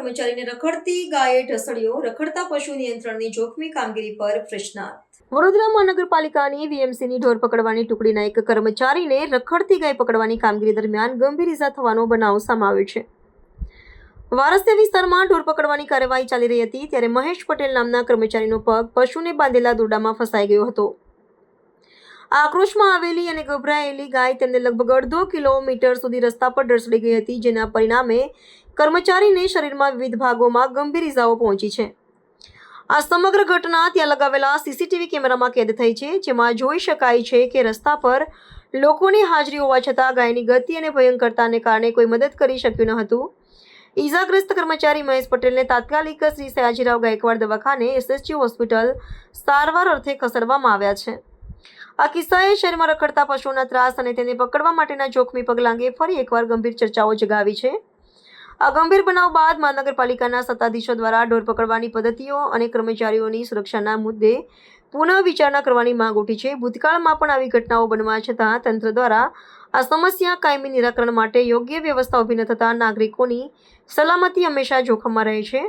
કર્મચારીને રખડતી ગાયે ઢસડ્યો, રખડતા પશુ નિયંત્રણની જોખમી કામગીરી પર પ્રશ્નાર્થ। વડોદરા મહાનગરપાલિકાની વીએમસીની ઢોર પકડવાની ટુકડીના એક કર્મચારીને રખડતી ગાય પકડવાની કામગીરી દરમિયાન ગંભીર ઇજા થવાનો બનાવ સામે આવ્યો છે। વારસિયા વિસ્તારમાં ઢોર પકડવાની કાર્યવાહી ચાલી રહી હતી ત્યારે મહેશ પટેલ નામના કર્મચારીનો પગ પશુને બાંધેલા દોરડામાં ફસાઈ ગયો હતો। આક્રોશમાં આવેલી અને ગભરાયેલી ગાય તેમને લગભગ અડધો કિલોમીટર સુધી રસ્તા પર ઢસડી ગઈ હતી, જેના પરિણામે કર્મચારીને શરીરમાં વિવિધ ભાગોમાં ગંભીર ઇજાઓ પહોંચી છે। આ સમગ્ર ઘટના ત્યાં લગાવેલા સીસીટીવી કેમેરામાં કેદ થઈ છે, જેમાં જોઈ શકાય છે કે રસ્તા પર લોકોની હાજરી હોવા છતાં ગાયની ગતિ અને ભયંકરતાને કારણે કોઈ મદદ કરી શક્યું ન હતું। ઇજાગ્રસ્ત કર્મચારી મહેશ પટેલને તાત્કાલિક શ્રી સયાજીરાવ ગાયકવાડ દવાખાને એસએસજી હોસ્પિટલ સારવાર અર્થે ખસેડવામાં આવ્યા છે। આ કિસ્સાએ શહેરમાં રખડતા પશુઓના ત્રાસ અને તેને પકડવા માટેના જોખમી પગલાં અંગે ફરી એકવાર ગંભીર ચર્ચાઓ જગાવી છે। આ ગંભીર બનાવ બાદ મહાનગરપાલિકાના સત્તાધીશો દ્વારા ઢોર પકડવાની પદ્ધતિઓ અને કર્મચારીઓની સુરક્ષાના મુદ્દે પુનઃ વિચારણા કરવાની માંગ ઉઠી છે। ભૂતકાળમાં પણ આવી ઘટનાઓ બનવા છતાં તંત્ર દ્વારા આ સમસ્યા કાયમી નિરાકરણ માટે યોગ્ય વ્યવસ્થા ઊભી ન થતાં નાગરિકોની સલામતી હંમેશા જોખમમાં રહે છે।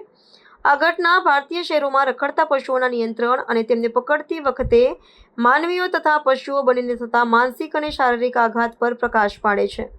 આ ઘટના ભારતીય શહેરોમાં રખડતા પશુઓના નિયંત્રણ અને તેમને પકડતી વખતે માનવીઓ તથા પશુઓ બંનેને થતા માનસિક અને શારીરિક આઘાત પર પ્રકાશ પાડે છે।